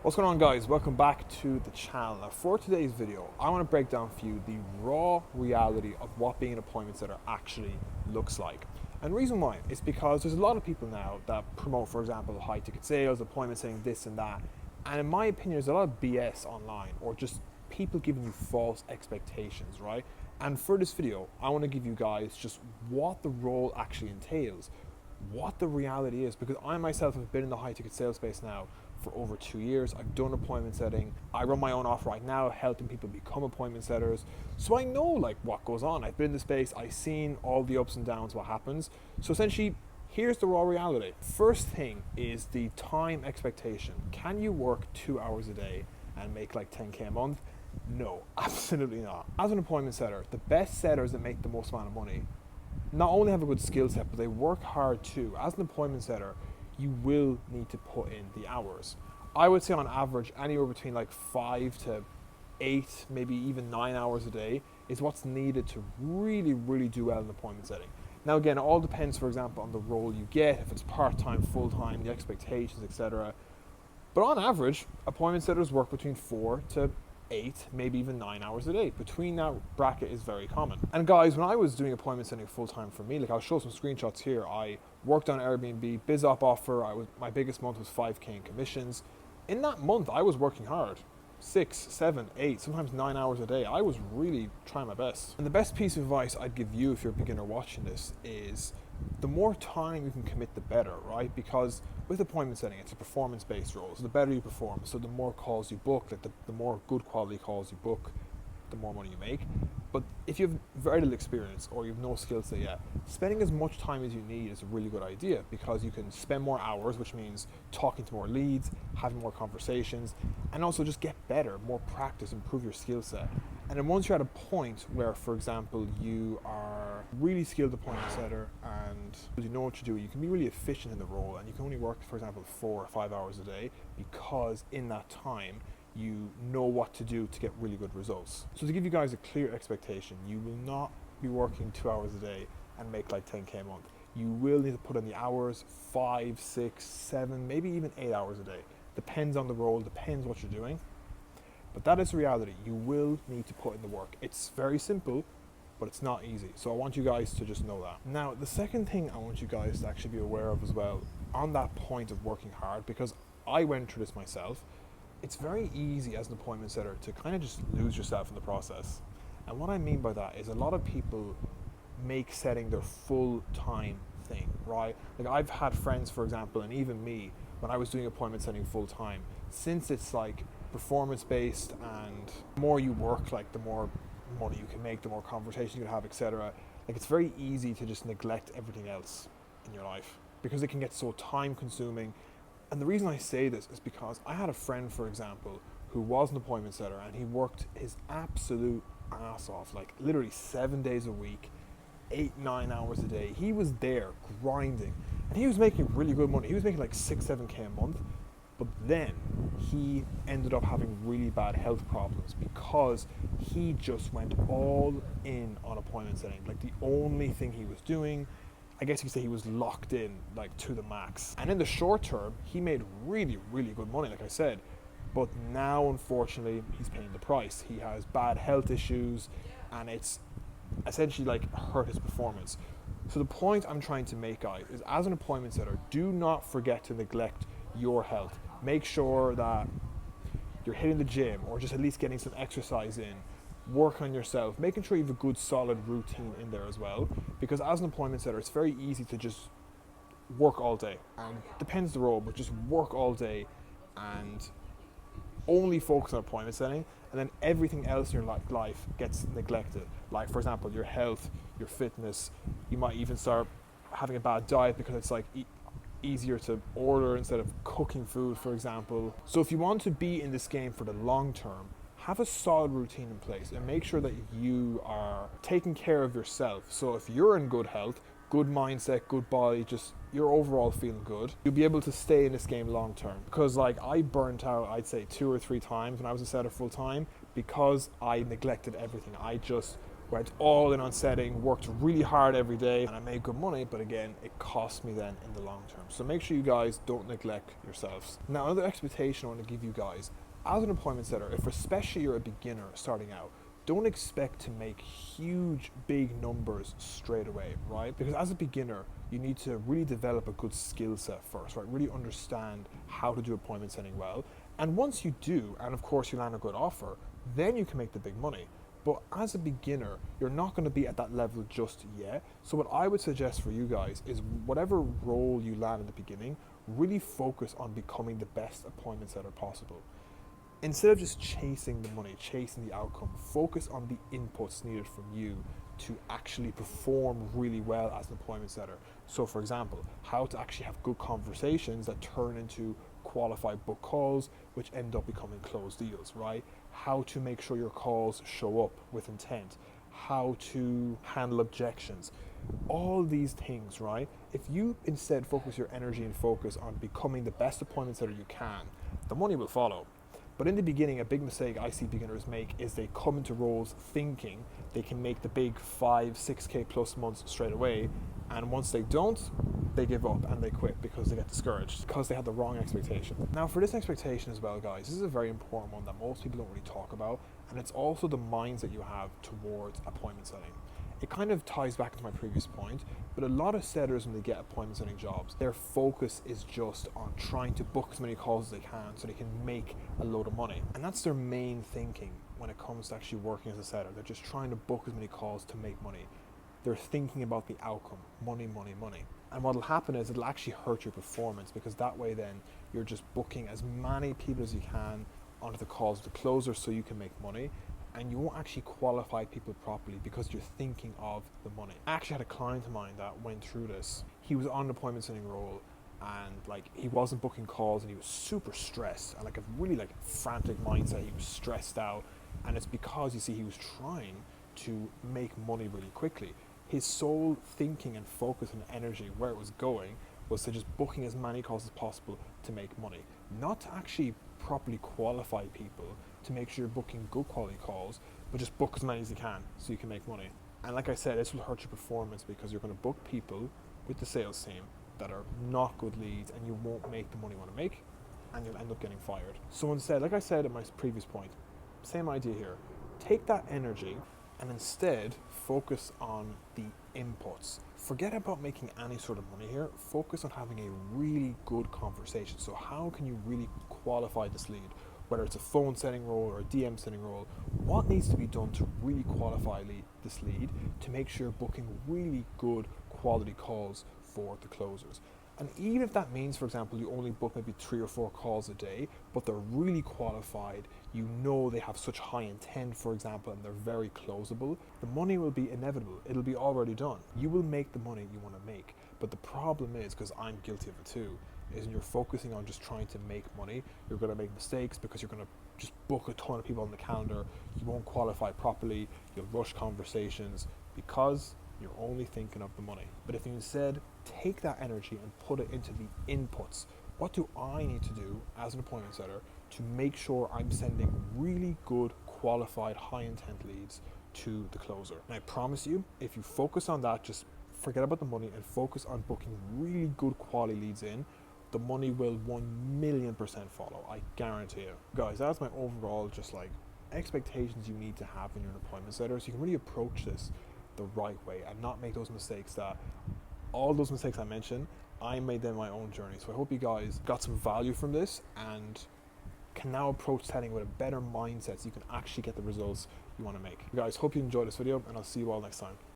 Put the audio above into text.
What's going on, guys? Welcome back to the channel. Now for today's video, I want to break down for you the raw reality of what being an appointment setter actually looks like. And the reason why is because there's a lot of people now that promote, for example, high ticket sales, appointment setting, this and that. And in my opinion, there's a lot of BS online, or just people giving you false expectations, right? And for this video, I want to give you guys just what the role actually entails, what the reality is, because I myself have been in the high ticket sales space now for over 2 years. I've done appointment setting. I run my own offer right now, helping people become appointment setters. So I know like what goes on. I've been in the space. I've seen all the ups and downs, what happens. So essentially, here's the raw reality. First thing is the time expectation. Can you work 2 hours a day and make like 10K a month? No, absolutely not. As an appointment setter, the best setters that make the most amount of money not only have a good skill set, but they work hard too. As an appointment setter, you will need to put in the hours. I would say on average, anywhere between like 5 to 8, maybe even 9 hours a day is what's needed to really do well in appointment setting. Now again, it all depends, for example, on the role you get, if it's part-time, full-time, the expectations, etc. But on average, appointment setters work between 4 to 8, maybe even 9 hours a day. Between that bracket is very common. And guys, when I was doing appointment setting full time for me, like I'll show some screenshots here. I worked on Airbnb, BizOp offer. My biggest month was 5K in commissions. In that month, I was working hard. 6, 7, 8, sometimes 9 hours a day. I was really trying my best. And the best piece of advice I'd give you if you're a beginner watching this is the more time you can commit, the better, right? Because with appointment setting, it's a performance-based role. So the better you perform, so the more calls you book, like the more good quality calls you book, the more money you make. But if you have very little experience or you have no skill set yet, spending as much time as you need is a really good idea, because you can spend more hours, which means talking to more leads, having more conversations, and also just get better, more practice, improve your skill set. And then once you're at a point where, for example, you are really skilled appointment setter and you know what you do, you can be really efficient in the role, and you can only work, for example, 4 or 5 hours a day, because in that time you know what to do to get really good results. So to give you guys a clear expectation, you will not be working 2 hours a day and make like 10K a month. You will need to put in the hours, 5, 6, 7, maybe even 8 hours a day. Depends on the role, depends what you're doing. But that is the reality. You will need to put in the work. It's very simple, but it's not easy. So I want you guys to just know that. Now, the second thing I want you guys to actually be aware of as well, on that point of working hard, because I went through this myself, it's very easy as an appointment setter to kind of just lose yourself in the process. And what I mean by that is a lot of people make setting their full-time thing, right? Like I've had friends, for example, and even me, when I was doing appointment setting full-time, since it's like performance-based and the more you work, like the more money you can make, the more conversation you can have, etc. Like it's very easy to just neglect everything else in your life because it can get so time-consuming. And the reason I say this is because I had a friend, for example, who was an appointment setter, and he worked his absolute ass off, like literally 7 days a week, 8, 9 hours a day. He was there grinding, and he was making really good money. He was making like 6, 7K a month. But then he ended up having really bad health problems because he just went all in on appointment setting. Like the only thing he was doing, I guess you could say he was locked in like to the max. And in the short term, he made really good money, like I said. But now, unfortunately, he's paying the price. He has bad health issues, and it's essentially like hurt his performance. So the point I'm trying to make, guys, is as an appointment setter, do not forget to neglect your health. Make sure that you're hitting the gym, or just at least getting some exercise in. Work on yourself, making sure you have a good solid routine in there as well, because as an appointment setter, it's very easy to just work all day, and depends the role, but just work all day and only focus on appointment setting, and then everything else in your life gets neglected. Like, for example, your health, your fitness. You might even start having a bad diet because it's like easier to order instead of cooking food, for example. So if you want to be in this game for the long term, have a solid routine in place and make sure that you are taking care of yourself. So if you're in good health, good mindset, good body, just you're overall feeling good, you'll be able to stay in this game long term. Because like I burnt out, I'd say 2 or 3 times when I was a setter full time, because I neglected everything. I just where it's all in on setting, worked really hard every day, and I made good money, but again, it cost me then in the long term. So make sure you guys don't neglect yourselves. Now, another expectation I want to give you guys, as an appointment setter, if especially you're a beginner starting out, don't expect to make huge, big numbers straight away, right? Because as a beginner, you need to really develop a good skill set first, right? Really understand how to do appointment setting well. And once you do, and of course you land a good offer, then you can make the big money. But as a beginner, you're not going to be at that level just yet. So what I would suggest for you guys is whatever role you land in the beginning, really focus on becoming the best appointment setter possible. Instead of just chasing the money, chasing the outcome, focus on the inputs needed from you to actually perform really well as an appointment setter. So for example, how to actually have good conversations that turn into qualified book calls, which end up becoming closed deals, right? How to make sure your calls show up with intent, how to handle objections, all these things, right? If you instead focus your energy and focus on becoming the best appointment setter you can, the money will follow. But in the beginning, a big mistake I see beginners make is they come into roles thinking they can make the big 5-6K plus months straight away. And once they don't, they give up and they quit because they get discouraged, because they had the wrong expectation. Now for this expectation as well, guys, this is a very important one that most people don't really talk about. And it's also the mindset you have towards appointment setting. It kind of ties back to my previous point, but a lot of setters, when they get appointment setting jobs, their focus is just on trying to book as many calls as they can so they can make a load of money. And that's their main thinking when it comes to actually working as a setter. They're just trying to book as many calls to make money. They're thinking about the outcome, money, money, money. And what'll happen is it'll actually hurt your performance, because that way then you're just booking as many people as you can onto the calls of the closer so you can make money. And you won't actually qualify people properly because you're thinking of the money. I actually had a client of mine that went through this. He was on an appointment setting role, and like he wasn't booking calls, and he was super stressed and like a really like frantic mindset. He was stressed out, and it's because, you see, he was trying to make money really quickly. His sole thinking and focus and energy, where it was going, was to just booking as many calls as possible to make money, not to actually properly qualify people to make sure you're booking good quality calls, but just book as many as you can so you can make money. And like I said, this will hurt your performance because you're going to book people with the sales team that are not good leads, and you won't make the money you want to make, and you'll end up getting fired. So instead, like I said at my previous point, same idea here. Take that energy and instead focus on the inputs. Forget about making any sort of money here. Focus on having a really good conversation. So how can you really qualify this lead? Whether it's a phone setting role or a DM setting role, what needs to be done to really qualify this lead to make sure you're booking really good quality calls for the closers? And even if that means, for example, you only book maybe 3 or 4 calls a day, but they're really qualified, you know they have such high intent, for example, and they're very closable, the money will be inevitable. It'll be already done. You will make the money you want to make. But the problem is, because I'm guilty of it too, is when you're focusing on just trying to make money, you're going to make mistakes because you're going to just book a ton of people on the calendar. You won't qualify properly. You'll rush conversations because you're only thinking of the money. But if you instead take that energy and put it into the inputs, what do I need to do as an appointment setter to make sure I'm sending really good, qualified, high intent leads to the closer? And I promise you, if you focus on that, just forget about the money and focus on booking really good quality leads in, the money will 1,000,000% follow. I guarantee you. Guys, that's my overall just like expectations you need to have when you're an appointment setter, so you can really approach this the right way and not make those mistakes that all those mistakes I mentioned, I made them my own journey. So I hope you guys got some value from this and can now approach setting with a better mindset so you can actually get the results you want to make. Guys, hope you enjoyed this video, and I'll see you all next time.